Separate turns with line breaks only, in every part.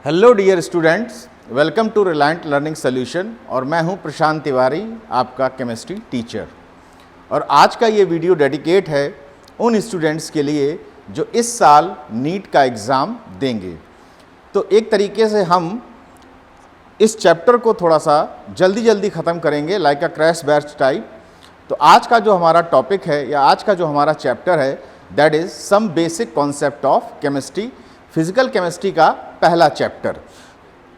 Hello dear students, welcome to Reliant learning solution. और मैं हूं प्रशांत तिवारी, आपका केमिस्ट्री टीचर। और आज का ये वीडियो डेडिकेट है उन स्टूडेंट्स के लिए जो इस साल नीट का एग्ज़ाम देंगे। तो एक तरीके से हम इस चैप्टर को थोड़ा सा जल्दी ख़त्म करेंगे, like a crash batch type. तो आज का जो हमारा टॉपिक है या आज का जो हमारा चैप्टर है, that is some basic concept of chemistry, physical chemistry का पहला चैप्टर।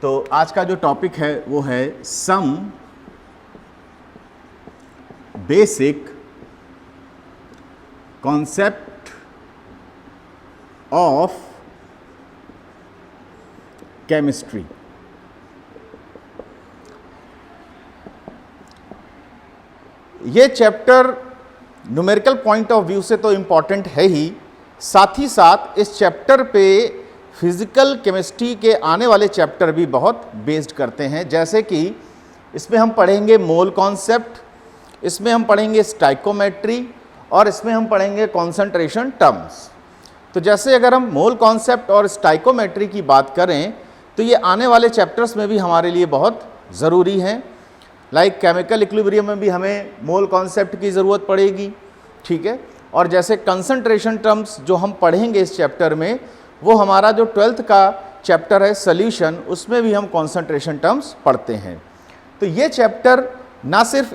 तो आज का जो टॉपिक है वो है some basic concept of chemistry. ये chapter numerical point of view से तो इम्पॉर्टेंट है ही, साथ ही साथ इस चैप्टर पे फिजिकल केमिस्ट्री के आने वाले चैप्टर भी बहुत बेस्ड करते हैं। जैसे कि इसमें हम पढ़ेंगे मोल कॉन्सेप्ट, इसमें हम पढ़ेंगे स्टाइकोमेट्री और इसमें हम पढ़ेंगे कॉन्सेंट्रेशन टर्म्स। तो जैसे अगर हम मोल कॉन्सेप्ट और स्टाइकोमेट्री की बात करें तो ये आने वाले चैप्टर्स में भी हमारे लिए बहुत ज़रूरी हैं। लाइक केमिकल इक्विलिब्रियम में भी हमें मोल कॉन्सेप्ट की ज़रूरत पड़ेगी, ठीक है। और जैसे कंसंट्रेशन टर्म्स जो हम पढ़ेंगे इस चैप्टर में, वो हमारा जो 12th का चैप्टर है सॉल्यूशन, उसमें भी हम कंसंट्रेशन टर्म्स पढ़ते हैं। तो ये चैप्टर ना सिर्फ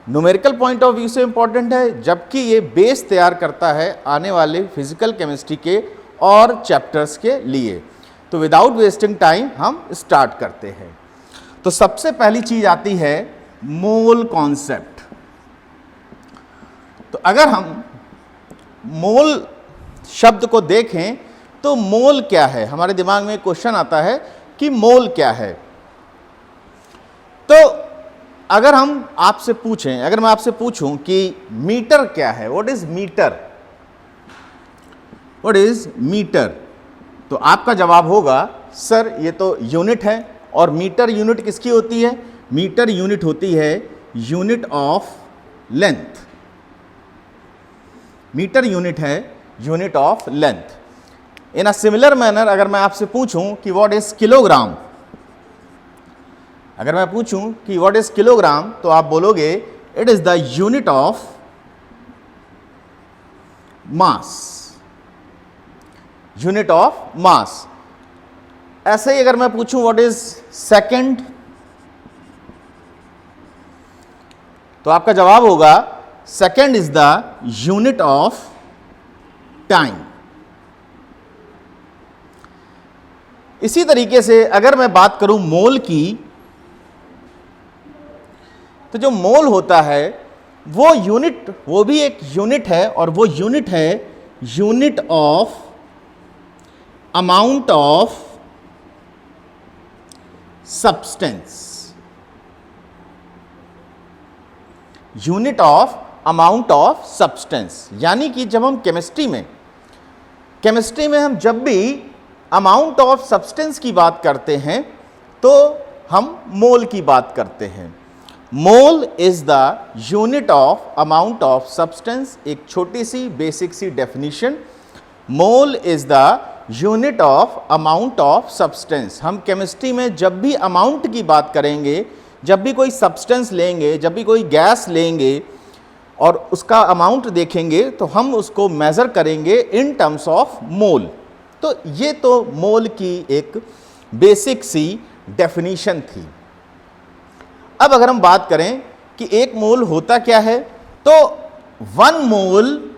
न्यूमेरिकल पॉइंट ऑफ व्यू से इम्पॉर्टेंट है, जबकि ये बेस तैयार करता है आने वाले फिजिकल केमिस्ट्री के और चैप्टर्स के लिए। तो विदाउट वेस्टिंग टाइम हम स्टार्ट करते हैं। तो सबसे पहली चीज आती है मोल कॉन्सेप्ट। तो अगर हम मोल शब्द को देखें तो मोल क्या है, हमारे दिमाग में क्वेश्चन आता है कि मोल क्या है। तो अगर हम आपसे पूछें, अगर मैं आपसे पूछूं कि मीटर क्या है, what is metre, what is metre, तो आपका जवाब होगा सर ये तो यूनिट है। और मीटर यूनिट किसकी होती है? मीटर यूनिट होती है unit of length. Metre unit है unit of length. In a similar manner अगर मैं आपसे पूछूं कि व्हाट इज किलोग्राम, अगर मैं पूछूं कि व्हाट इज किलोग्राम, तो आप बोलोगे it is the unit of mass, unit of mass. ऐसे ही अगर मैं पूछूं व्हाट इज सेकंड, तो आपका जवाब होगा second is the unit of time. इसी तरीके से अगर मैं बात करूं मोल की, तो जो मोल होता है वो यूनिट, वो भी एक यूनिट है, और वो यूनिट है unit of amount of substance, unit of amount of substance. यानी कि जब हम केमिस्ट्री में हम जब भी अमाउंट ऑफ सब्सटेंस की बात करते हैं तो हम मोल की बात करते हैं। Mole is the unit of amount of substance. एक छोटी सी बेसिक सी definition, mole is the unit of amount of substance. हम केमिस्ट्री में जब भी अमाउंट की बात करेंगे, जब भी कोई सब्सटेंस लेंगे, जब भी कोई गैस लेंगे और उसका अमाउंट देखेंगे, तो हम उसको मेज़र करेंगे इन टर्म्स ऑफ मोल। तो ये तो मोल की एक बेसिक सी डेफिनेशन थी। अब अगर हम बात करें कि एक मोल होता क्या है, तो 1 मोल,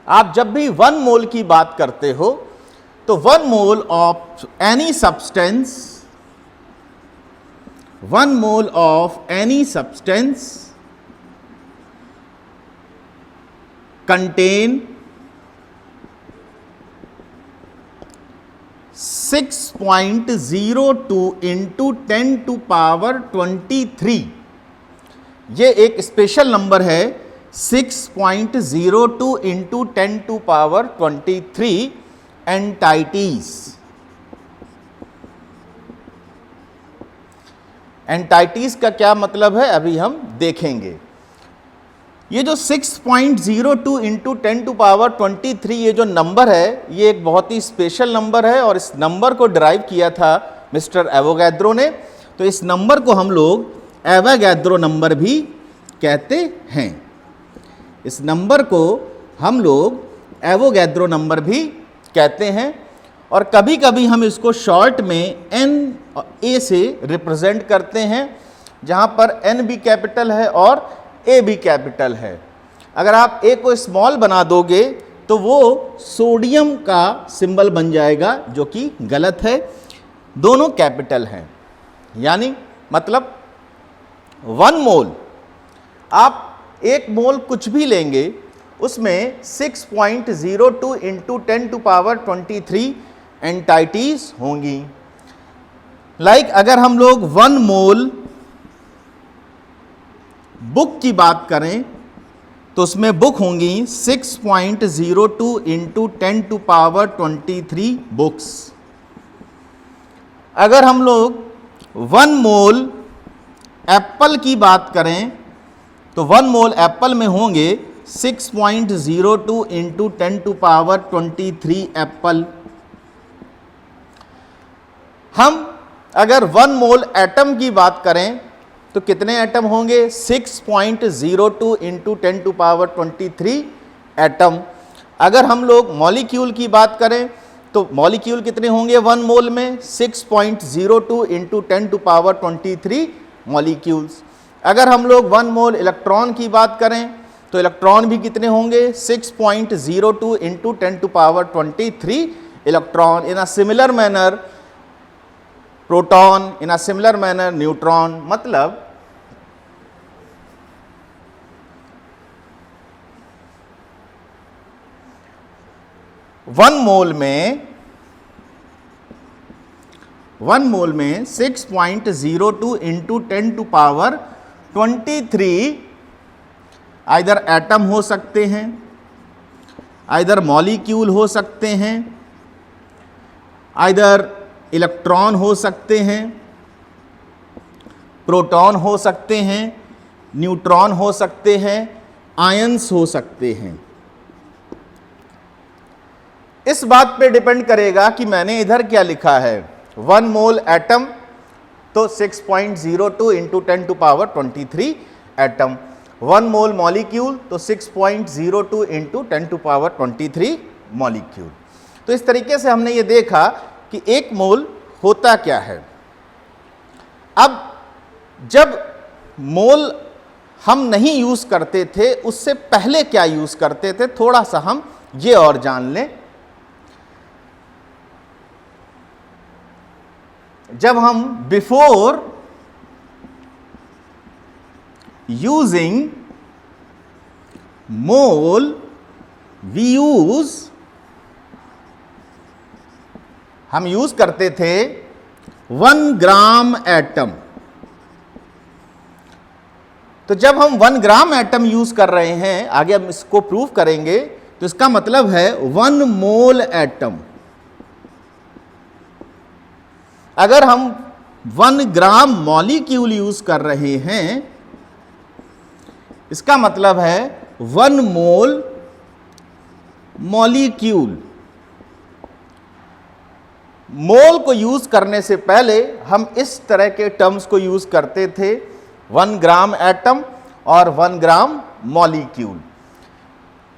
आप जब भी 1 मोल की बात करते हो तो 1 mole of any substance, 1 mole of any substance contain 6.02 into 10 to power 23। ये एक स्पेशल नंबर है, 6.02 into 10 to power 23 entities. Entities का क्या मतलब है अभी हम देखेंगे। ये जो 6.02 इंटू 10 टू पावर 23 ये जो नंबर है, ये एक बहुत ही स्पेशल नंबर है और इस नंबर को डिराइव किया था मिस्टर एवोगैड्रो ने। तो इस नंबर को हम लोग एवोगैड्रो नंबर भी कहते हैं। इस नंबर को हम लोग एवोगैड्रो नंबर भी कहते हैं और कभी कभी हम इसको शॉर्ट में एन ए से रिप्रेजेंट करते हैं, जहाँ पर एन भी कैपिटल है और ए भी कैपिटल है। अगर आप ए को स्मॉल बना दोगे तो वो सोडियम का सिंबल बन जाएगा, जो कि गलत है। दोनों कैपिटल हैं, यानी मतलब 1 मोल, आप 1 मोल कुछ भी लेंगे उसमें 6.02 इंटू 10 टू पावर 23 एंटाइटीज होंगी। लाइक अगर हम लोग 1 मोल बुक की बात करें तो उसमें बुक होंगी 6.02 इंटू 10 टू पावर 23 बुक्स। अगर हम लोग 1 मोल एप्पल की बात करें तो 1 मोल एप्पल में होंगे 6.02 इंटू 10 टू पावर 23 एप्पल। हम अगर 1 मोल एटम की बात करें तो कितने एटम होंगे? 6.02 इंटू 10 टू पावर 23 एटम। अगर हम लोग मॉलिक्यूल की बात करें तो मॉलिक्यूल कितने होंगे 1 मोल में? 6.02 इंटू 10 टू पावर 23 मॉलिक्यूल्स। अगर हम लोग 1 मोल इलेक्ट्रॉन की बात करें तो इलेक्ट्रॉन भी कितने होंगे? 6.02 into 10 to power 23 electron. In a similar manner proton, in a similar manner neutron. मतलब 1 मोल में 6.02 into 10 to power 23 either atom हो सकते हैं, आइदर मॉलिक्यूल हो सकते हैं, आइदर इलेक्ट्रॉन हो सकते हैं, प्रोटॉन हो सकते हैं, न्यूट्रॉन हो सकते हैं, आयंस हो सकते हैं। इस बात पे डिपेंड करेगा कि मैंने इधर क्या लिखा है। 1 मोल एटम तो 6.02 into 10 to power 23 atom. 1 mole molecule तो 6.02 इंटू 10 टू पावर 23 मॉलिक्यूल। तो इस तरीके से हमने ये देखा कि 1 मोल होता क्या है। अब जब मोल हम नहीं यूज करते थे, उससे पहले क्या यूज करते थे, थोड़ा सा हम ये और जान लें। जब हम before using mole we use, हम यूज करते थे 1 ग्राम एटम। तो जब हम 1 ग्राम एटम यूज कर रहे हैं, आगे हम इसको प्रूव करेंगे, तो इसका मतलब है 1 मोल एटम। अगर हम 1 ग्राम मॉलिक्यूल यूज कर रहे हैं, इसका मतलब है 1 मोल मॉलिक्यूल। मोल को यूज करने से पहले हम इस तरह के टर्म्स को यूज करते थे, 1 ग्राम एटम और 1 ग्राम मॉलिक्यूल।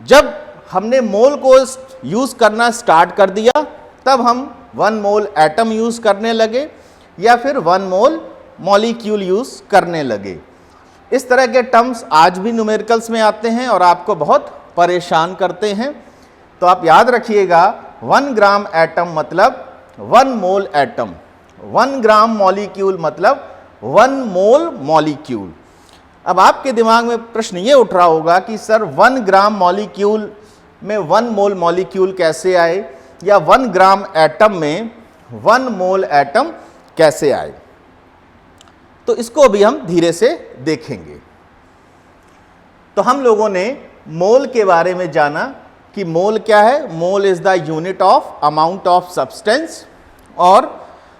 जब हमने मोल को यूज करना स्टार्ट कर दिया, तब हम 1 मोल एटम यूज करने लगे या फिर 1 मोल मॉलिक्यूल यूज करने लगे। इस तरह के टर्म्स आज भी न्यूमेरिकल्स में आते हैं और आपको बहुत परेशान करते हैं। तो आप याद रखिएगा, 1 ग्राम एटम मतलब 1 मोल एटम, 1 ग्राम मॉलिक्यूल मतलब 1 मोल मॉलिक्यूल। अब आपके दिमाग में प्रश्न ये उठ रहा होगा कि सर 1 ग्राम मॉलिक्यूल में 1 मोल मॉलिक्यूल कैसे आए, या 1 ग्राम एटम में 1 मोल एटम कैसे आए। तो इसको भी हम धीरे से देखेंगे। तो हम लोगों ने मोल के बारे में जाना कि मोल क्या है। मोल is the unit of amount of substance, और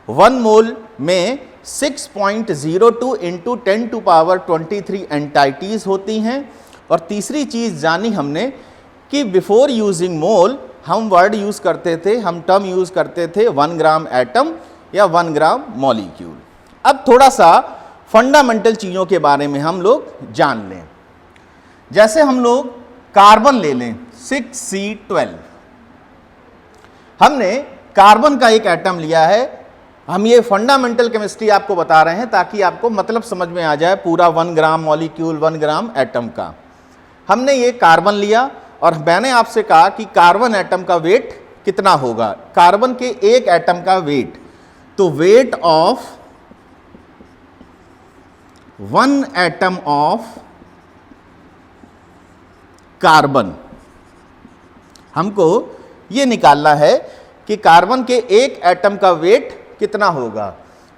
1 मोल में 6.02 इंटू 10 टू पावर 23 एंटाइटीज होती हैं, और तीसरी चीज़ जानी हमने कि बिफोर यूजिंग मोल हम वर्ड यूज़ करते थे, हम टर्म यूज़ करते थे 1 ग्राम एटम या 1 ग्राम मॉलिक्यूल। अब थोड़ा सा फंडामेंटल चीज़ों के बारे में हम लोग जान लें। जैसे हम लोग कार्बन ले लें 6C12, हमने कार्बन का एक एटम लिया है। हम ये फंडामेंटल केमिस्ट्री आपको बता रहे हैं ताकि आपको मतलब समझ में आ जाए पूरा 1 ग्राम मॉलिक्यूल 1 ग्राम एटम का। हमने ये कार्बन लिया और मैंने आपसे कहा कि कार्बन एटम का वेट कितना होगा, कार्बन के एक एटम का वेट, तो wait of 1 atom of carbon, हमको ये निकालना है कि कार्बन के एक एटम का वेट कितना होगा।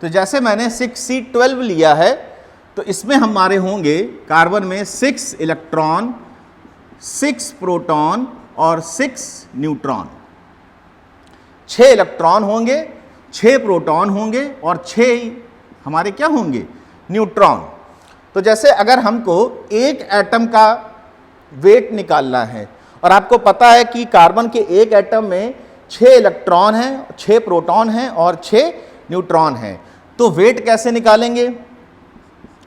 तो जैसे मैंने 6C12 लिया है तो इसमें हमारे होंगे कार्बन में 6 इलेक्ट्रॉन, 6 प्रोटॉन और 6 न्यूट्रॉन। 6 इलेक्ट्रॉन होंगे, 6 प्रोटॉन होंगे और 6 हमारे क्या होंगे, न्यूट्रॉन। तो जैसे अगर हमको एक एटम का वेट निकालना है और आपको पता है कि कार्बन के एक एटम में 6 इलेक्ट्रॉन हैं, 6 प्रोटॉन हैं और 6 न्यूट्रॉन हैं, तो वेट कैसे निकालेंगे?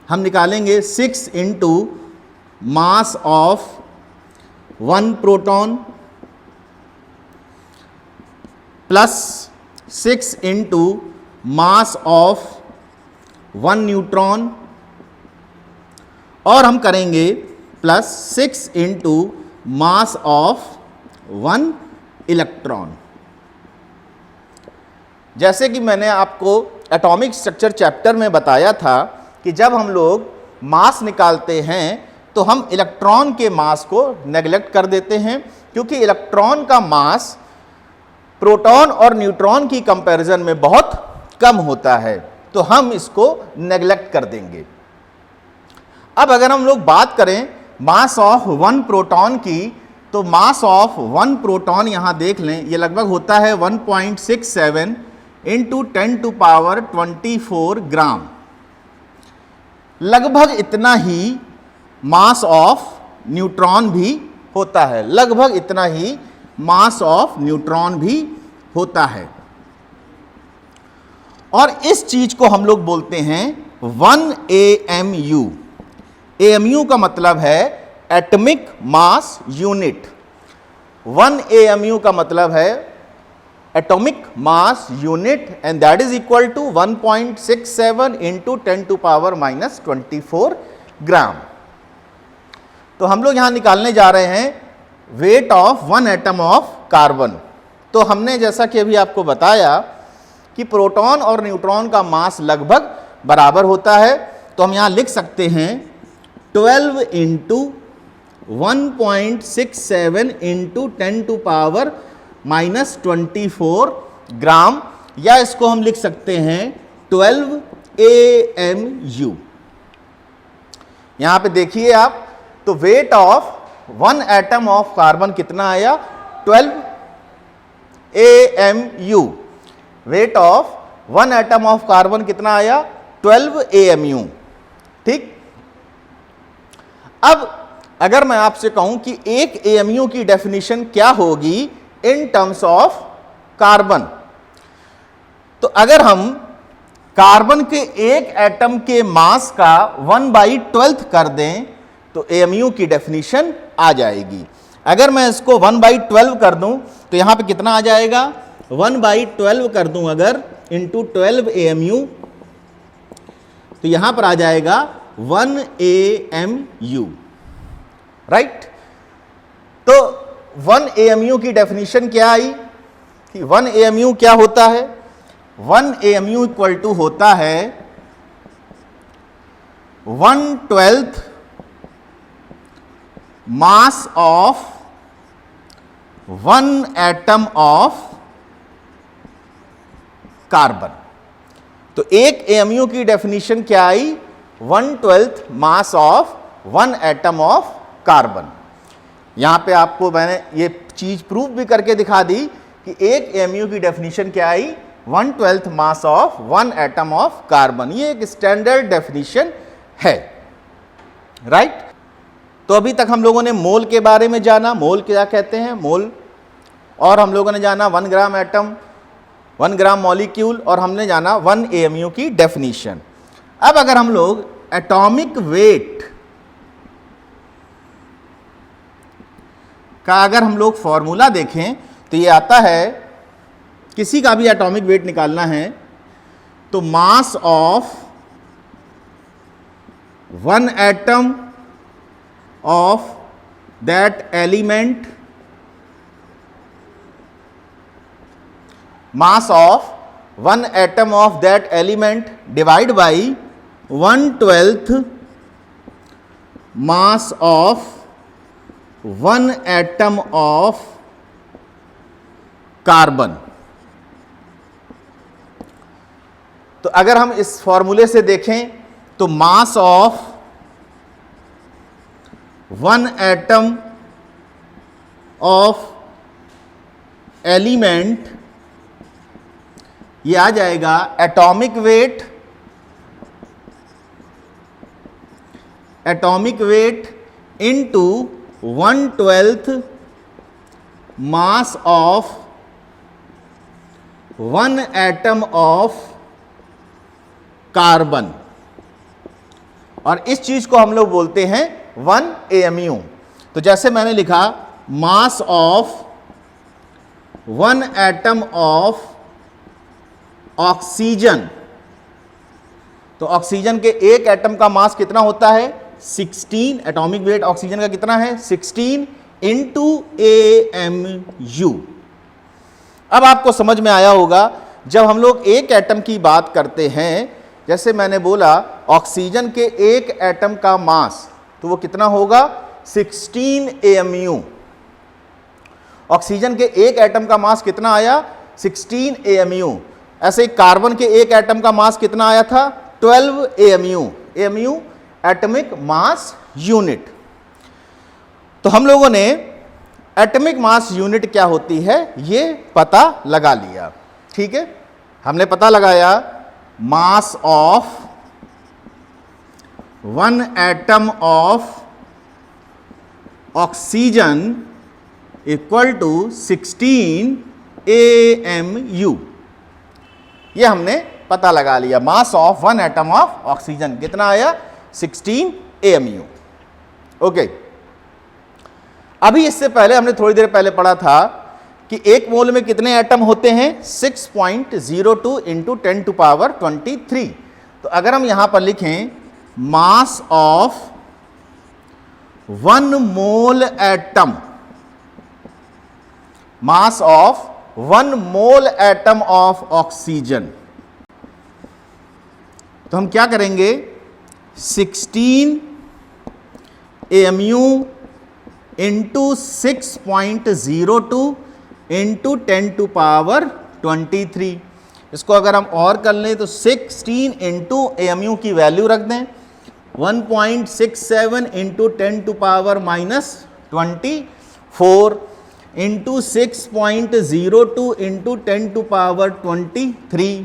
हम निकालेंगे 6 into mass of 1 proton plus 6 into mass of 1 neutron, और हम करेंगे plus 6 into mass of 1 electron. जैसे कि मैंने आपको एटॉमिक स्ट्रक्चर चैप्टर में बताया था कि जब हम लोग मास निकालते हैं तो हम इलेक्ट्रॉन के मास को नेग्लेक्ट कर देते हैं, क्योंकि इलेक्ट्रॉन का मास प्रोटॉन और न्यूट्रॉन की कंपैरिजन में बहुत कम होता है, तो हम इसको नेग्लेक्ट कर देंगे। अब अगर हम लोग बात करें मास ऑफ 1 प्रोटॉन की, तो मास ऑफ 1 प्रोटॉन यहां देख लें, ये लगभग होता है 1.67 इंटू 10 टू पावर 24 ग्राम। लगभग इतना ही मास ऑफ न्यूट्रॉन भी होता है, लगभग इतना ही मास ऑफ न्यूट्रॉन भी होता है। और इस चीज को हम लोग बोलते हैं 1 AMU। AMU का मतलब है एटॉमिक मास यूनिट। 1 AMU का मतलब है atomic mass unit, and that is equal to 1.67 into 10 to power minus 24 gram. तो हम लोग यहां निकालने जा रहे हैं weight of 1 atom of carbon. तो हमने जैसा कि अभी आपको बताया कि प्रोटॉन और न्यूट्रॉन का मास लगभग बराबर होता है, तो हम यहां लिख सकते हैं 12 into 1.67 into 10 to power minus 24 gram, या इसको हम लिख सकते हैं 12 AMU। यहां पे देखिए आप, तो wait of 1 atom of carbon कितना आया, 12 AMU। Wait of 1 atom of carbon कितना आया, 12 AMU। ठीक। अब अगर मैं आपसे कहूं कि एक AMU की डेफिनेशन क्या होगी इन टर्म्स ऑफ कार्बन, तो अगर हम कार्बन के एक एटम के मास का 1/12 कर दें तो AMU की डेफिनेशन आ जाएगी। अगर मैं इसको 1/12 कर दूं तो यहां पे कितना आ जाएगा, 1/12 कर दूं अगर इंटू 12 AMU, तो यहां पर आ जाएगा 1 AMU, राइट। तो 1 AMU की डेफिनेशन क्या आई कि 1 AMU क्या होता है, 1 AMU इक्वल टू होता है 1/12 मास ऑफ 1 एटम ऑफ कार्बन। तो एक AMU की डेफिनेशन क्या आई, 1/12 मास ऑफ 1 एटम ऑफ कार्बन। यहां पे आपको मैंने ये चीज प्रूव भी करके दिखा दी कि एक AMU की डेफिनेशन क्या आई, 1/12 मास ऑफ 1 एटम ऑफ कार्बन। ये एक स्टैंडर्ड डेफिनेशन है, राइट। तो अभी तक हम लोगों ने मोल के बारे में जाना, मोल क्या कहते हैं, मोल, और हम लोगों ने जाना 1 ग्राम एटम, 1 ग्राम मॉलिक्यूल, और हमने जाना 1 AMU की डेफिनेशन। अब अगर हम लोग एटॉमिक वेट का अगर हम लोग फॉर्मूला देखें तो ये आता है, किसी का भी एटॉमिक वेट निकालना है तो मास of 1 atom of that element, mass of 1 atom of that element divide by 1/12 mass of 1 atom of carbon. तो अगर हम इस फॉर्मूले से देखें तो मास ऑफ 1 एटम ऑफ एलिमेंट, ये आ जाएगा atomic weight, into 1/12 mass of 1 atom of carbon, और इस चीज को हम लोग बोलते हैं 1 AMU। तो जैसे मैंने लिखा मास ऑफ 1 एटम ऑफ ऑक्सीजन, तो ऑक्सीजन के एक एटम का मास कितना होता है 16, एटॉमिक वेट ऑक्सीजन का कितना है 16 इंटू AMU। अब आपको समझ में आया होगा, जब हम लोग एक एटम की बात करते हैं, जैसे मैंने बोला ऑक्सीजन के एक एटम का मास, तो वो कितना होगा 16 AMU। ऑक्सीजन के एक एटम का मास कितना आया 16 AMU। ऐसे कार्बन के एक एटम का मास कितना आया था 12 AMU। AMU atomic mass unit. तो हम लोगों ने एटॉमिक मास यूनिट क्या होती है ये पता लगा लिया, ठीक है। हमने पता लगाया mass of 1 atom of oxygen equal to 16 AMU। ये हमने पता लगा लिया, mass of 1 atom of oxygen कितना आया 16 AMU। ओके, अभी इससे पहले हमने थोड़ी देर पहले पढ़ा था कि एक मोल में कितने एटम होते हैं 6.02 इंटू 10⁻23। तो अगर हम यहां पर लिखें मास of 1 mole atom, mass of 1 mole atom of oxygen, तो हम क्या करेंगे 16 AMU इंटू 6.02 इंटू 10⁻23। इसको अगर हम और कर लें तो 16 इंटू AMU की वैल्यू रख दें 1.67 इंटू 10⁻24 इंटू 6.02 इंटू 10⁻23।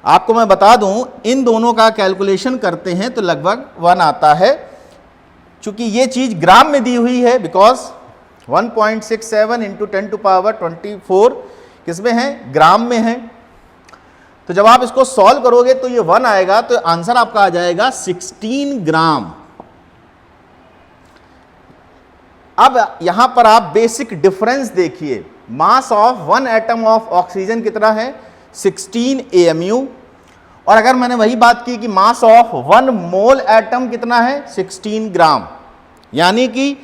आपको मैं बता दूं इन दोनों का कैलकुलेशन करते हैं तो लगभग 1 आता है। चूंकि ये चीज ग्राम में दी हुई है, बिकॉज 1.67 इंटू 10⁻24 किसमें है ग्राम में है। तो जब आप इसको सॉल्व करोगे तो ये 1 आएगा, तो आंसर आपका आ जाएगा 16 ग्राम। अब यहां पर आप बेसिक डिफरेंस देखिए, मास ऑफ 1 एटम ऑफ ऑक्सीजन कितना है 16 AMU, और अगर मैंने वही बात की कि मास ऑफ 1 मोल एटम कितना है 16 ग्राम, यानी कि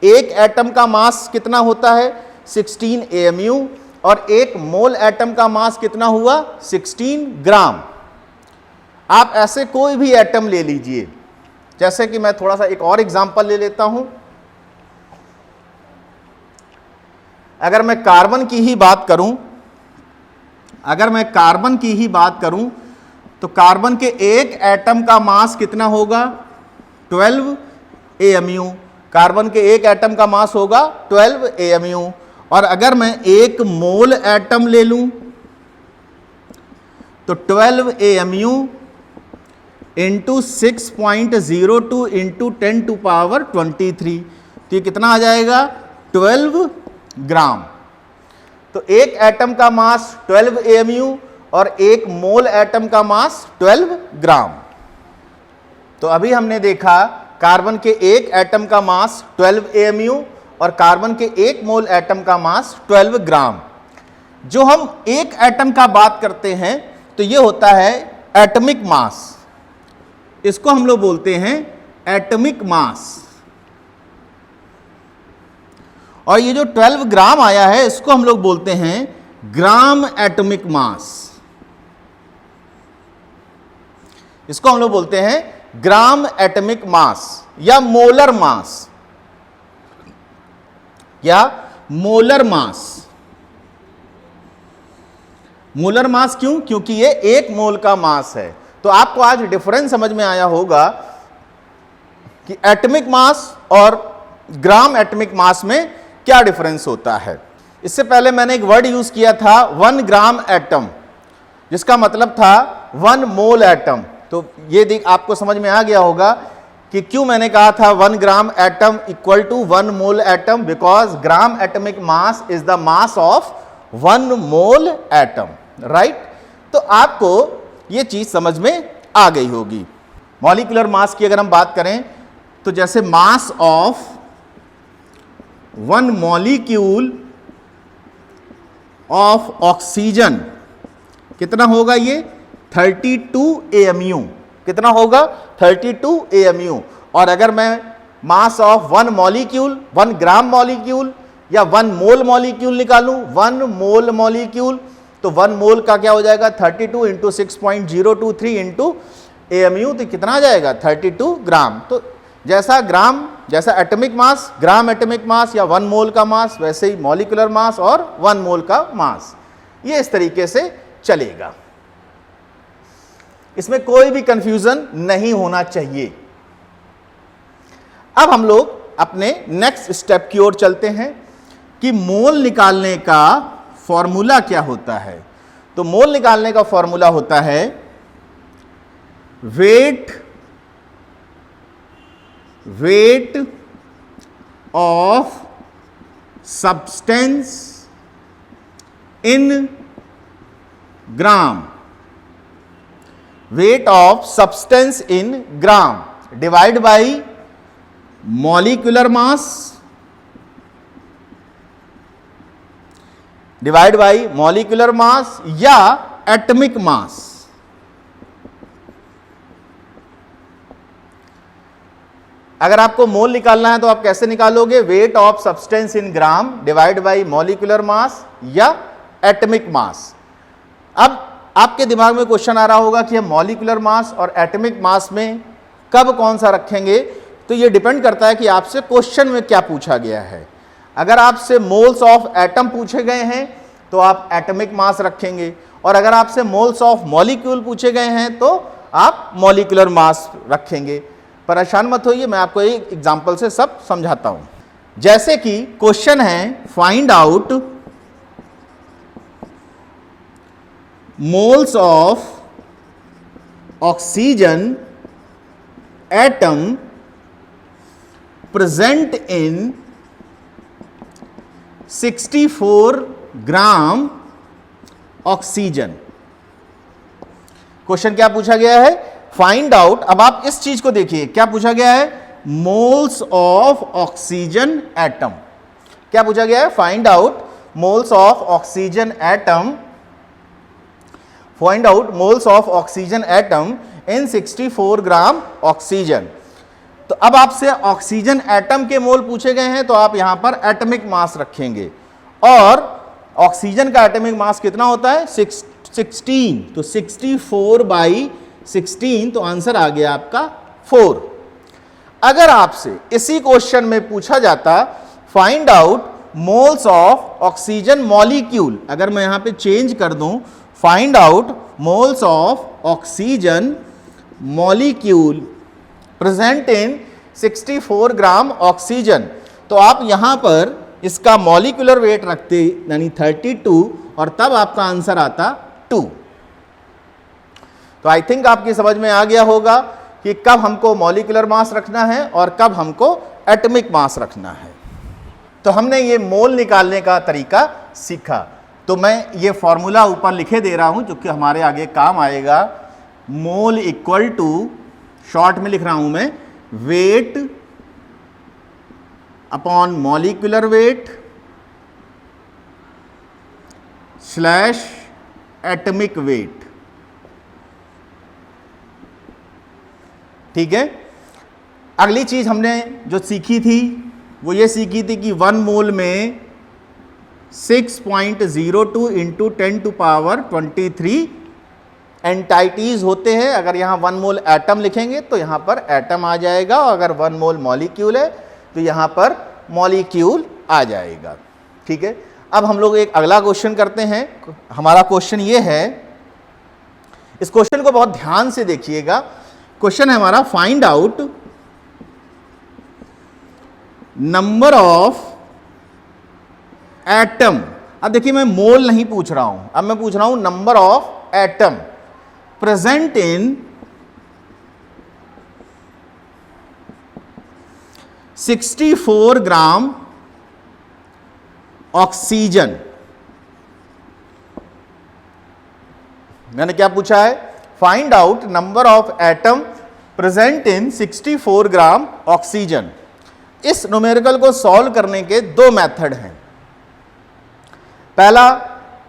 एक एटम का मास कितना होता है 16 AMU और एक मोल एटम का मास कितना हुआ 16 ग्राम। आप ऐसे कोई भी एटम ले लीजिए, जैसे कि मैं थोड़ा सा एक और एग्जांपल ले लेता हूं। अगर मैं कार्बन की ही बात करूं, तो कार्बन के एक एटम का मास कितना होगा 12 AMU। कार्बन के एक एटम का मास होगा 12 AMU। और अगर मैं एक मोल एटम ले लूं तो 12 AMU इंटू 6.02 इंटू 10⁻23, तो ये कितना आ जाएगा 12 ग्राम। तो एक एटम का मास 12 AMU और एक मोल एटम का मास 12 ग्राम। तो अभी हमने देखा कार्बन के एक एटम का मास 12 AMU और कार्बन के एक मोल एटम का मास 12 ग्राम। जो हम एक एटम का बात करते हैं तो ये होता है एटॉमिक मास, इसको हम लोग बोलते हैं एटॉमिक मास। और ये जो 12 ग्राम आया है इसको हम लोग बोलते हैं ग्राम एटॉमिक मास, इसको हम लोग बोलते हैं ग्राम एटॉमिक मास या मोलर मास, या मोलर मास। मोलर मास क्यों? क्योंकि ये एक मोल का मास है। तो आपको आज डिफरेंस समझ में आया होगा कि एटॉमिक मास और ग्राम एटॉमिक मास में क्या डिफरेंस होता है। इससे पहले मैंने एक वर्ड यूज किया था 1 ग्राम एटम, जिसका मतलब था 1 मोल एटम। तो ये आपको समझ में आ गया होगा कि क्यों मैंने कहा था 1 gram atom equal to 1 mole atom, because gram atomic mass is the mass of 1 mole atom, right. तो आपको ये चीज समझ में आ गई होगी। मॉलिक्यूलर मास की अगर हम बात करें तो जैसे मास ऑफ 1 मॉलिक्यूल ऑफ ऑक्सीजन कितना होगा? ये 32 AMU। कितना होगा? 32 AMU। और अगर मैं मास ऑफ 1 मॉलिक्यूल, 1 ग्राम मॉलिक्यूल या 1 मोल मॉलिक्यूल निकालूं, 1 मोल मॉलिक्यूल, तो 1 मोल का क्या हो जाएगा? 32 इंटू 6.023 इंटू AMU, तो कितना आ जाएगा? 32 ग्राम। तो जैसा ग्राम, जैसा एटॉमिक मास, ग्राम एटॉमिक मास या 1 मोल का मास, वैसे ही मॉलिक्यूलर मास और 1 मोल का मास, ये इस तरीके से चलेगा। इसमें कोई भी कंफ्यूजन नहीं होना चाहिए। अब हम लोग अपने नेक्स्ट स्टेप की ओर चलते हैं कि मोल निकालने का फॉर्मूला क्या होता है। तो मोल निकालने का फॉर्मूला होता है weight of substance in gram, weight of substance in gram divide by molecular mass divide by molecular mass या एटॉमिक मास। अगर आपको मोल निकालना है तो आप कैसे निकालोगे? Weight of substance in gram divide by molecular mass या एटॉमिक मास। अब आपके दिमाग में क्वेश्चन आ रहा होगा कि हम मॉलिक्यूलर मास और एटॉमिक मास में कब कौन सा रखेंगे। तो ये डिपेंड करता है कि आपसे क्वेश्चन में क्या पूछा गया है। अगर आपसे मोल्स ऑफ एटम पूछे गए हैं तो आप एटॉमिक मास रखेंगे, और अगर आपसे मोल्स ऑफ मॉलिक्यूल पूछे गए हैं तो आप मॉलिक्यूलर मास रखेंगे। परेशान मत होइए, मैं आपको एक एग्जांपल से सब समझाता हूं। जैसे कि क्वेश्चन है, find out moles of oxygen atom present in 64 gram oxygen. Question क्या पूछा गया है? Find out. अब आप इस चीज को देखिए, क्या पूछा गया है? Moles of oxygen atom. क्या पूछा गया है? Find out moles of oxygen atom, find out moles of oxygen atom in 64 gram oxygen. तो अब आपसे ऑक्सीजन एटम के मोल पूछे गए हैं तो आप यहां पर एटॉमिक मास रखेंगे, और ऑक्सीजन का एटॉमिक मास कितना होता है? 16। तो 64/16, तो आंसर आ गया आपका 4। अगर आपसे इसी क्वेश्चन में पूछा जाता find out moles of oxygen molecule, अगर मैं यहां पे चेंज कर दूं, find out moles of oxygen molecule present in 64 gram oxygen, तो आप यहां पर इसका मॉलिक्यूलर वेट रखते यानी 32, और तब आपका आंसर आता 2। तो आई थिंक आपकी समझ में आ गया होगा कि कब हमको मॉलिक्यूलर मास रखना है और कब हमको एटॉमिक मास रखना है। तो हमने ये मोल निकालने का तरीका सीखा। तो मैं ये फॉर्मूला ऊपर लिखे दे रहा हूं जो कि हमारे आगे काम आएगा। मोल इक्वल टू, शॉर्ट में लिख रहा हूं मैं, weight upon molecular weight slash atomic weight. ठीक है। अगली चीज हमने जो सीखी थी वो ये सीखी थी कि 1 मोल में 6.02 इंटू 10⁻23 एंटाइटीज होते हैं। अगर यहाँ 1 मोल एटम लिखेंगे तो यहाँ पर एटम आ जाएगा, और अगर 1 मोल मॉलिक्यूल है तो यहाँ पर मॉलिक्यूल आ जाएगा। ठीक है। अब हम लोग एक अगला क्वेश्चन करते हैं। हमारा क्वेश्चन ये है, इस क्वेश्चन को बहुत ध्यान से देखिएगा। क्वेश्चन है हमारा, find out number of atom. अब देखिए मैं मोल नहीं पूछ रहा हूं, अब मैं पूछ रहा हूं number of atom present in 64 gram oxygen. मैंने क्या पूछा है? Find out number of atom present in 64 gram oxygen. इस न्यूमेरिकल को सॉल्व करने के दो मेथड हैं। पहला,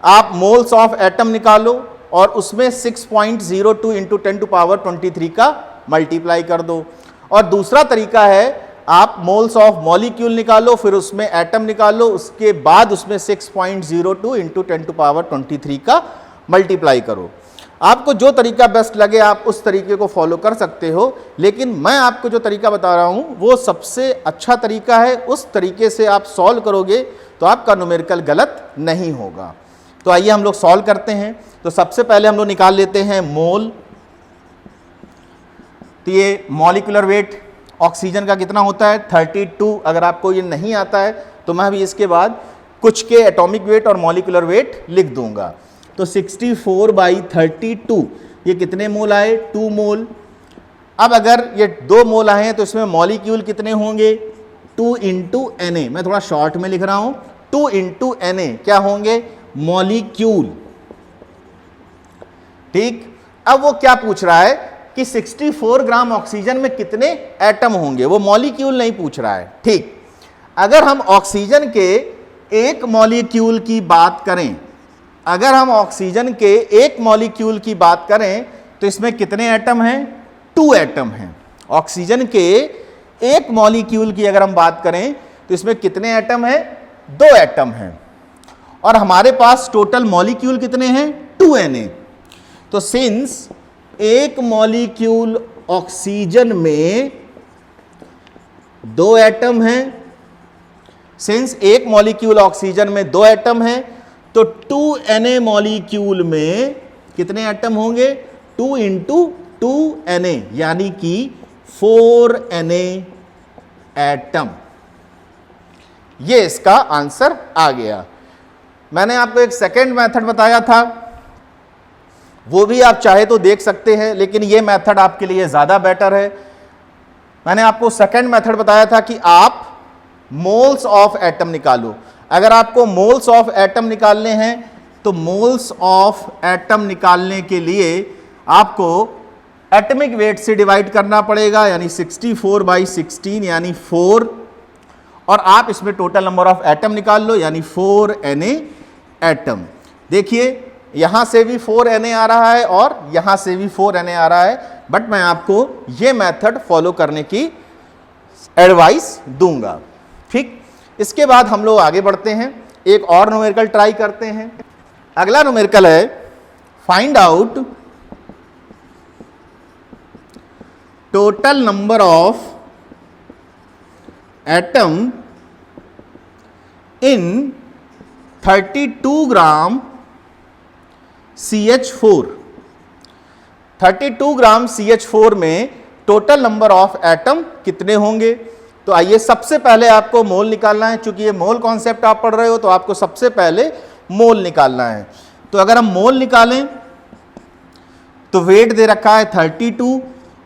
आप मोल्स ऑफ एटम निकालो और उसमें 6.02 इंटू 10⁻23 का मल्टीप्लाई कर दो। और दूसरा तरीका है, आप मोल्स ऑफ मॉलिक्यूल निकालो, फिर उसमें एटम निकालो, उसके बाद उसमें 6.02 इंटू 10⁻23 का मल्टीप्लाई करो। आपको जो तरीका बेस्ट लगे आप उस तरीके को फॉलो कर सकते हो, लेकिन मैं आपको जो तरीका बता रहा हूं वो सबसे अच्छा तरीका है। उस तरीके से आप सॉल्व करोगे तो आपका न्यूमेरिकल गलत नहीं होगा। तो आइए हम लोग सॉल्व करते हैं। तो सबसे पहले हम लोग निकाल लेते हैं मोल। तो ये मॉलिक्यूलर वेट ऑक्सीजन का कितना होता है? 32। अगर आपको ये नहीं आता है तो मैं भी इसके बाद कुछ के एटॉमिक वेट और मॉलिक्यूलर वेट लिख दूंगा। तो 64/32 ये कितने मोल आए? 2 मोल। अब अगर ये 2 मोल आए हैं तो इसमें मॉलिक्यूल कितने होंगे? 2 इंटू Na। मैं थोड़ा शॉर्ट में लिख रहा हूं, 2 इंटू Na क्या होंगे? मॉलिक्यूल। ठीक। अब वो क्या पूछ रहा है कि 64 ग्राम ऑक्सीजन में कितने एटम होंगे, वो मॉलिक्यूल नहीं पूछ रहा है। ठीक। अगर हम ऑक्सीजन के एक मॉलिक्यूल की बात करें, अगर हम ऑक्सीजन के एक मॉलिक्यूल की बात करें तो इसमें कितने एटम हैं? 2 एटम हैं। ऑक्सीजन के एक मॉलिक्यूल की अगर हम बात करें तो इसमें कितने एटम हैं? 2 एटम हैं। और हमारे पास टोटल मॉलिक्यूल कितने हैं? 2 Na। तो सिंस एक मॉलिक्यूल ऑक्सीजन में 2 एटम हैं, सिंस एक मॉलिक्यूल ऑक्सीजन में 2 एटम हैं, तो 2 Na मॉलिक्यूल में कितने एटम होंगे? 2 इंटू 2 Na, यानी कि 4 Na एटम। ये इसका आंसर आ गया। मैंने आपको एक सेकेंड मेथड बताया था, वो भी आप चाहे तो देख सकते हैं, लेकिन ये मेथड आपके लिए ज़्यादा बेटर है। मैंने आपको सेकेंड मेथड बताया था कि आप मोल्स ऑफ एटम निकालो। अगर आपको मोल्स ऑफ एटम निकालने हैं तो मोल्स ऑफ एटम निकालने के लिए आपको एटॉमिक वेट से डिवाइड करना पड़ेगा, यानी 64/16 यानी 4, और आप इसमें टोटल नंबर ऑफ एटम निकाल लो, यानी 4 Na एटम। देखिए यहां से भी 4 Na आ रहा है और यहां से भी 4 Na आ रहा है, बट मैं आपको ये मेथड फॉलो करने की एडवाइस दूंगा। ठीक। इसके बाद हम लोग आगे बढ़ते हैं, एक और न्यूमेरिकल ट्राई करते हैं। अगला न्यूमेरिकल है, find out total number of atom in 32 gram CH4। 32 gram CH4 में टोटल नंबर ऑफ एटम कितने होंगे? तो आइए सबसे पहले आपको मोल निकालना है। चूंकि ये मोल कॉन्सेप्ट आप पढ़ रहे हो तो आपको सबसे पहले मोल निकालना है। तो अगर हम मोल निकालें तो वेट दे रखा है 32,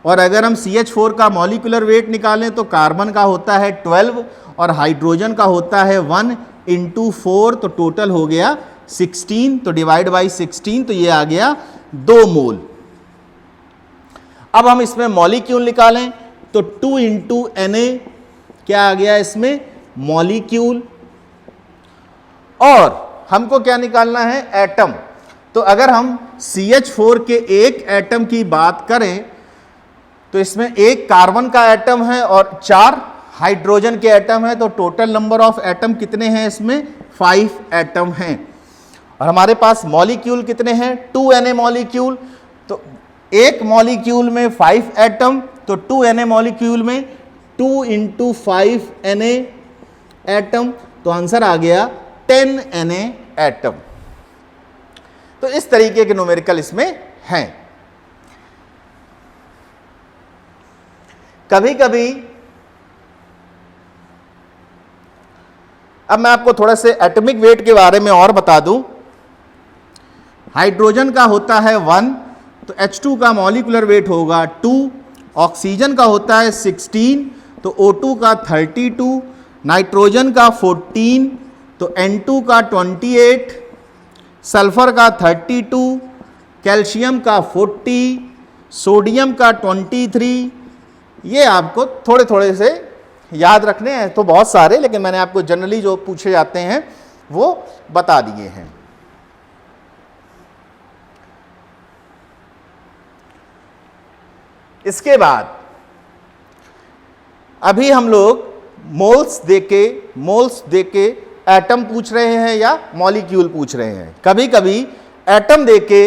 और अगर हम CH4 का मॉलिक्यूलर वेट निकालें तो कार्बन का होता है 12 और हाइड्रोजन का होता है 1 × 4, तो टोटल हो गया 16, तो डिवाइड बाई 16, तो ये आ गया 2 मोल। अब हम इसमें मॉलिक्यूल निकालें तो 2 × Na क्या आ गया इसमें, मॉलिक्यूल। और हमको क्या निकालना है, एटम। तो अगर हम CH4 के एक एटम की बात करें तो इसमें एक कार्बन का एटम है और 4 हाइड्रोजन के एटम है, तो टोटल नंबर ऑफ एटम कितने हैं इसमें, 5 एटम हैं। और हमारे पास मॉलिक्यूल कितने हैं, 2 Na मॉलिक्यूल। तो एक मॉलिक्यूल में 5 एटम, तो 2 Na मॉलिक्यूल में 2 × 5 Na एटम, तो आंसर आ गया 10 Na एटम। तो इस तरीके के न्यूमेरिकल इसमें हैं। कभी कभी अब मैं आपको थोड़ा से एटॉमिक वेट के बारे में और बता दूं। हाइड्रोजन का होता है 1, तो H2 का मॉलिक्यूलर वेट होगा 2, ऑक्सीजन का होता है 16, तो O2 का 32, नाइट्रोजन का 14, तो N2 का 28, सल्फर का 32, कैल्शियम का 40, सोडियम का 23। ये आपको थोड़े थोड़े से याद रखने हैं, तो बहुत सारे, लेकिन मैंने आपको जनरली जो पूछे जाते हैं वो बता दिए हैं। इसके बाद अभी हम लोग मोल्स देके एटम पूछ रहे हैं या मॉलिक्यूल पूछ रहे हैं। कभी कभी एटम देके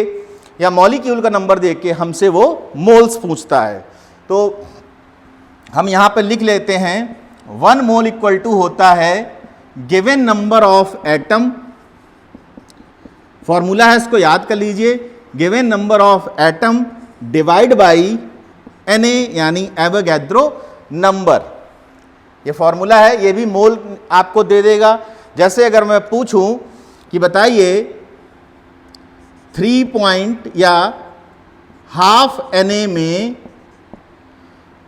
या मॉलिक्यूल का नंबर देके हमसे वो मोल्स पूछता है। तो हम यहां पर लिख लेते हैं 1 मोल इक्वल टू होता है given number of atom. Formula है, इसको याद कर लीजिए, given number of atom divide by Na यानी एवोगैड्रो नंबर। ये फॉर्मूला है, ये भी मोल आपको दे देगा। जैसे अगर मैं पूछूं कि बताइए 3 पॉइंट या हाफ Na में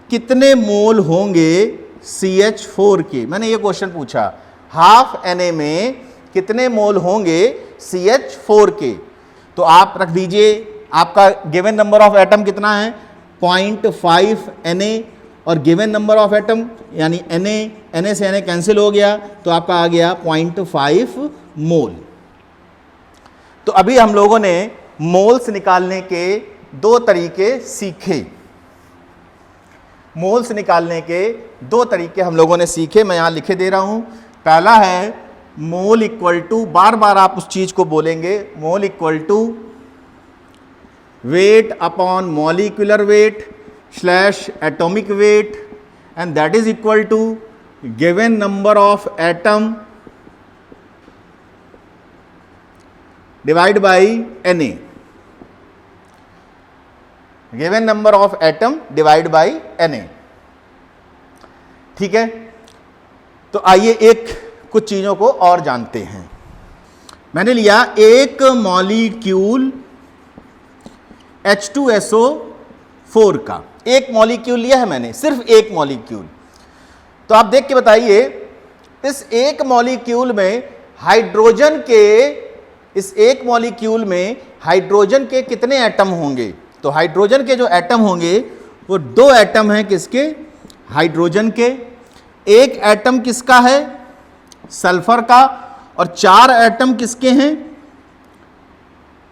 कितने मोल होंगे CH4 के, मैंने ये क्वेश्चन पूछा, हाफ Na में कितने मोल होंगे CH4 के, तो आप रख दीजिए आपका गिवन नंबर ऑफ एटम कितना है 0.5 Na, और गिवन नंबर ऑफ एटम यानी Na से Na कैंसिल हो गया, तो आपका आ गया 0.5 मोल। तो अभी हम लोगों ने मोल्स निकालने के 2 तरीके सीखे। मोल्स निकालने के 2 तरीके हम लोगों ने सीखे, मैं यहां लिखे दे रहा हूं। पहला है मोल इक्वल टू, बार बार आप उस चीज को बोलेंगे, mole equal to weight upon molecular weight slash atomic weight, and that is equal to given number of atom divide by Na, given number of atom divide by Na। ठीक है, तो आइए एक कुछ चीजों को और जानते हैं। मैंने लिया एक मॉलिक्यूल H2SO4 का, एक मॉलिक्यूल लिया है मैंने, सिर्फ एक मॉलिक्यूल। तो आप देख के बताइए इस एक मॉलिक्यूल में हाइड्रोजन के, इस एक मॉलिक्यूल में हाइड्रोजन के कितने एटम होंगे। तो हाइड्रोजन के जो एटम होंगे वो 2 एटम हैं, किसके, हाइड्रोजन के। एक एटम किसका है, सल्फर का, और 4 एटम किसके हैं,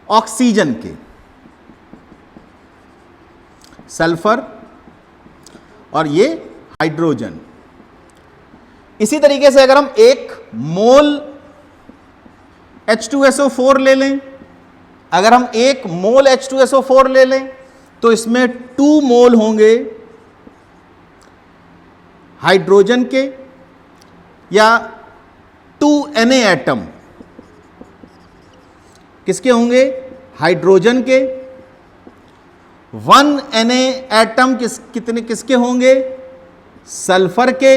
ऑक्सीजन के। सल्फर और ये हाइड्रोजन। इसी तरीके से अगर हम एक मोल H2SO4 ले लें, अगर हम एक मोल H2SO4 ले लें तो इसमें 2 मोल होंगे हाइड्रोजन के, या 2 Na एटम किसके होंगे, हाइड्रोजन के। 1 Na एटम कितने किसके होंगे, सल्फर के,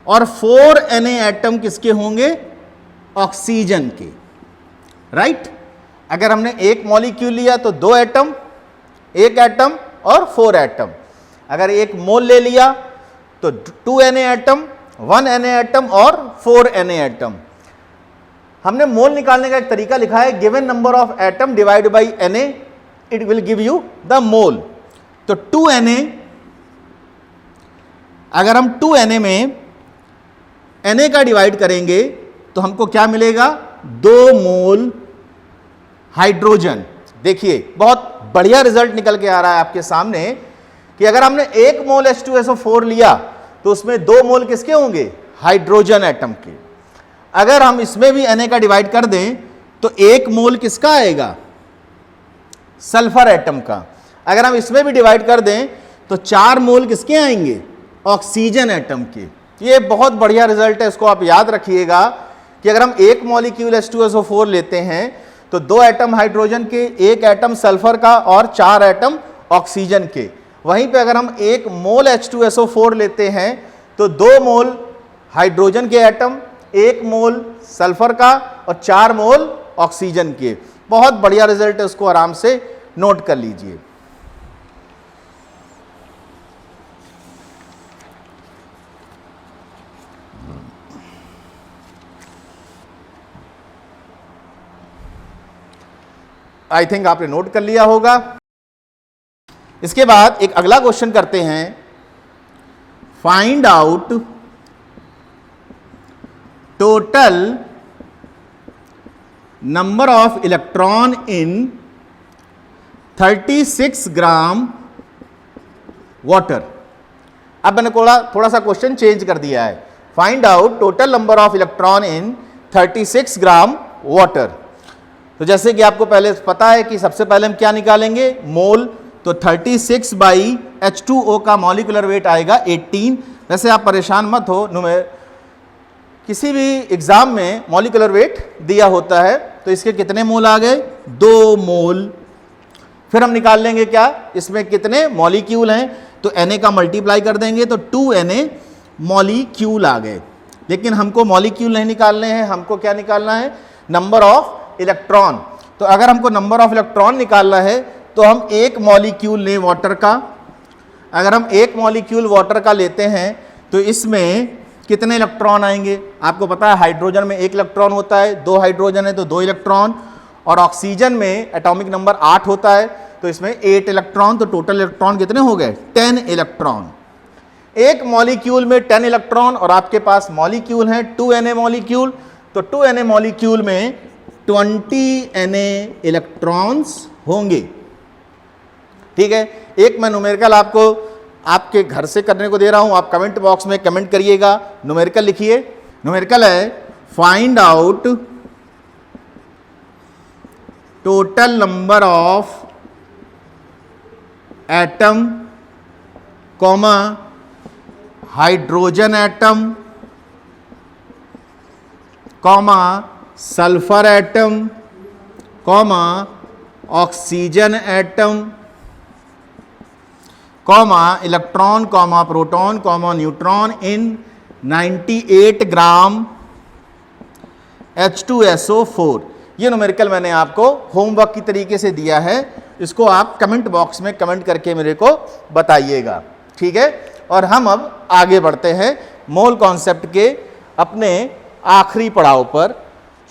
और 4 Na एटम किसके होंगे, ऑक्सीजन के। राइट, अगर हमने एक मॉलिक्यूल लिया तो 2 एटम, 1 एटम और 4 एटम। अगर एक मोल ले लिया तो 2 Na एटम, 1 Na एटम और 4 Na एटम। हमने मोल निकालने का एक तरीका लिखा है, given number of atom divide by Na it will give you the mole. तो 2 Na, अगर हम 2 Na में Na का डिवाइड करेंगे तो हमको क्या मिलेगा, 2 मोल हाइड्रोजन। देखिए बहुत बढ़िया रिजल्ट निकल के आ रहा है आपके सामने कि अगर हमने 1 मोल H2SO4 लिया तो उसमें 2 मोल किसके होंगे, हाइड्रोजन एटम के। अगर हम इसमें भी Na का डिवाइड कर दें तो 1 मोल किसका आएगा, सल्फर एटम का। अगर हम इसमें भी डिवाइड कर दें तो 4 मोल किसके आएंगे, ऑक्सीजन एटम के। ये बहुत बढ़िया रिजल्ट है, इसको आप याद रखिएगा कि अगर हम 1 मॉलिक्यूल H2SO4 लेते हैं तो 2 एटम हाइड्रोजन के, 1 एटम सल्फर का और 4 एटम ऑक्सीजन के। वहीं पे अगर हम 1 मोल H2SO4 लेते हैं तो 2 मोल हाइड्रोजन के एटम, 1 मोल सल्फर का और 4 मोल ऑक्सीजन के। बहुत बढ़िया रिजल्ट है, उसको आराम से नोट कर लीजिए। आई थिंक आपने नोट कर लिया होगा। इसके बाद एक अगला क्वेश्चन करते हैं, find out total number of electron in 36 gram water. अब मैंने थोड़ा सा क्वेश्चन चेंज कर दिया है, find out total number of electron in 36 gram water. तो जैसे कि आपको पहले पता है कि सबसे पहले हम क्या निकालेंगे, मोल। तो 36 बाई H2O का मॉलिक्यूलर वेट आएगा 18। वैसे आप परेशान मत हो, किसी भी एग्जाम में मॉलिक्यूलर वेट दिया होता है। तो इसके कितने मोल आ गए, 2 मोल। फिर हम निकाल लेंगे क्या, इसमें कितने मॉलिक्यूल हैं, तो Na का मल्टीप्लाई कर देंगे तो 2 Na मॉलिक्यूल आ गए। लेकिन हमको मॉलिक्यूल नहीं निकालने हैं, हमको क्या निकालना है, नंबर ऑफ इलेक्ट्रॉन। तो अगर हमको नंबर ऑफ इलेक्ट्रॉन निकालना है तो हम 1 मॉलिक्यूल लें वाटर का। अगर हम 1 मॉलिक्यूल वाटर का लेते हैं तो इसमें कितने इलेक्ट्रॉन आएंगे, आपको पता है हाइड्रोजन में 1 इलेक्ट्रॉन होता है, 2 हाइड्रोजन है तो 2 इलेक्ट्रॉन, और ऑक्सीजन में एटॉमिक नंबर 8 होता है तो इसमें 8 इलेक्ट्रॉन। तो टोटल इलेक्ट्रॉन कितने हो गए, 10 इलेक्ट्रॉन। 1 मॉलिक्यूल में 10 इलेक्ट्रॉन और आपके पास मॉलिक्यूल हैं 2 Na मॉलिक्यूल। तो 2 Na मॉलिक्यूल में 20 Na इलेक्ट्रॉन्स होंगे। ठीक है, एक मैं न्यूमेरिकल आपको आपके घर से करने को दे रहा हूं, आप कमेंट बॉक्स में कमेंट करिएगा, न्यूमेरिकल लिखिए। न्यूमेरिकल है, find out total number of atom comma hydrogen atom comma sulphur atom comma oxygen atom comma electron comma proton comma neutron in 98 gram H2SO4। ये न्यूमेरिकल मैंने आपको होमवर्क की तरीके से दिया है, इसको आप कमेंट बॉक्स में कमेंट करके मेरे को बताइएगा। ठीक है, और हम अब आगे बढ़ते हैं मोल कॉन्सेप्ट के अपने आखिरी पड़ाव पर।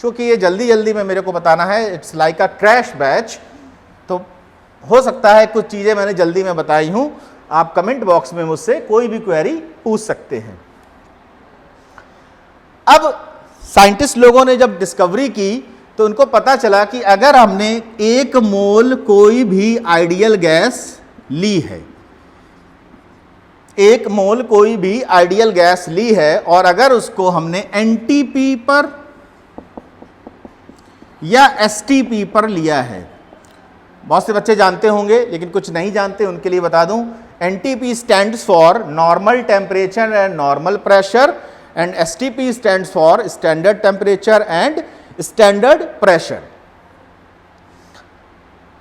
क्योंकि ये जल्दी जल्दी में मेरे को बताना है, it's like a crash batch, तो हो सकता है कुछ चीज़ें मैंने जल्दी में बताई हूँ। आप कमेंट बॉक्स में मुझसे कोई भी क्वेरी पूछ सकते हैं। अब साइंटिस्ट लोगों ने जब डिस्कवरी की तो उनको पता चला कि अगर हमने 1 मोल कोई भी आइडियल गैस ली है, 1 मोल कोई भी आइडियल गैस ली है, और अगर उसको हमने एनटीपी पर या एसटीपी पर लिया है, बहुत से बच्चे जानते होंगे लेकिन कुछ नहीं जानते, उनके लिए बता दूं, NTP stands for normal temperature and normal pressure and STP stands for standard temperature and standard pressure.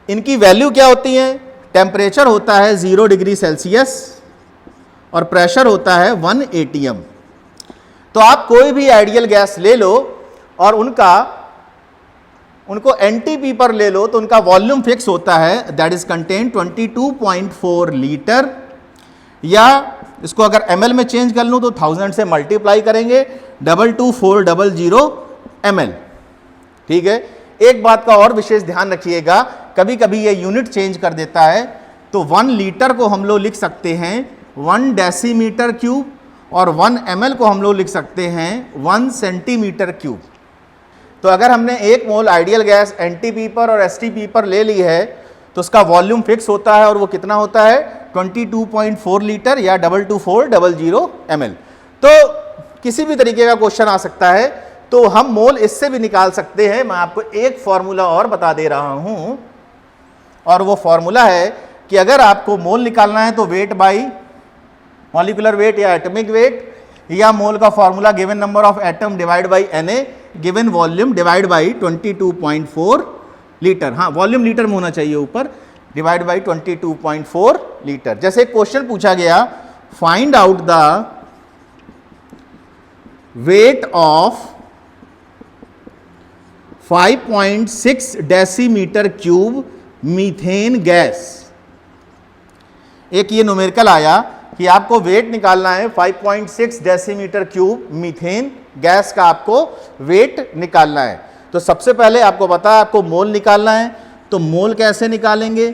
इनकी वैल्यू क्या होती है, टेम्परेचर होता है 0 डिग्री सेल्सियस और प्रेशर होता है 1 atm। तो आप कोई भी आइडियल गैस ले लो और उनका उनको एनटीपी पर ले लो तो उनका वॉल्यूम फिक्स होता है, दैट इज कंटेन 22.4 लीटर, या इसको अगर ml में चेंज कर लूँ तो 1000 से मल्टीप्लाई करेंगे, 22400 ml। ठीक है, एक बात का और विशेष ध्यान रखिएगा, कभी कभी ये यूनिट चेंज कर देता है, तो 1 लीटर को हम लोग लिख सकते हैं 1 डेसीमीटर क्यूब, और 1 ml को हम लोग लिख सकते हैं 1 सेंटीमीटर क्यूब। तो अगर हमने 1 मोल आइडियल गैस एनटीपी पर और एसटीपी पर ले ली है तो उसका वॉल्यूम फिक्स होता है, और वो कितना होता है 22.4 लीटर या 22400 ml। तो किसी भी तरीके का क्वेश्चन आ सकता है तो हम मोल इससे भी निकाल सकते हैं। मैं आपको एक फॉर्मूला और बता दे रहा हूं, और वो फॉर्मूला है कि अगर आपको मोल निकालना है तो वेट बाई मॉलिक्यूलर वेट या एटॉमिक वेट, या मोल का formula given number of atom divide by Na given volume divide by 22.4 litre. हाँ, वॉल्यूम लीटर में होना चाहिए ऊपर, डिवाइड बाई 22.4 लीटर। जैसे एक क्वेश्चन पूछा गया, find out the weight of 5.6 decimetre cube methane gas. एक ये न्यूमेरिकल आया कि आपको वेट निकालना है 5.6 डेसीमीटर क्यूब मीथेन गैस का, आपको वेट निकालना है। तो सबसे पहले आपको पता है आपको मोल निकालना है, तो मोल कैसे निकालेंगे,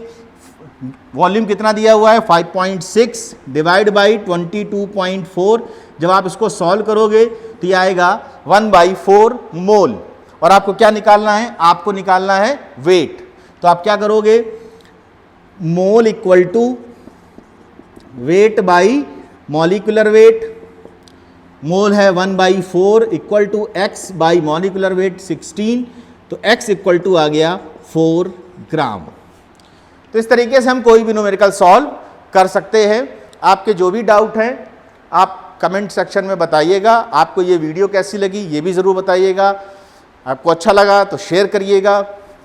वॉल्यूम कितना दिया हुआ है 5.6 डिवाइड बाई 22.4। जब आप इसको सॉल्व करोगे तो ये आएगा 1/4 मोल। और आपको क्या निकालना है, आपको निकालना है वेट। तो आप क्या करोगे, mole equal to weight by molecular weight, mole है 1/4 equal to x by molecular weight 16, तो x इक्वल टू आ गया 4 ग्राम। तो इस तरीके से हम कोई भी न्यूमेरिकल सॉल्व कर सकते हैं। आपके जो भी डाउट हैं आप कमेंट सेक्शन में बताइएगा। आपको ये वीडियो कैसी लगी ये भी ज़रूर बताइएगा। आपको अच्छा लगा तो शेयर करिएगा,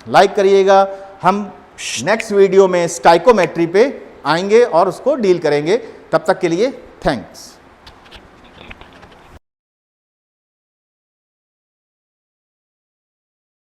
लाइक करिएगा। हम नेक्स्ट वीडियो में स्टाइकोमेट्री पे आएंगे और उसको डील करेंगे। तब तक के लिए थैंक्स।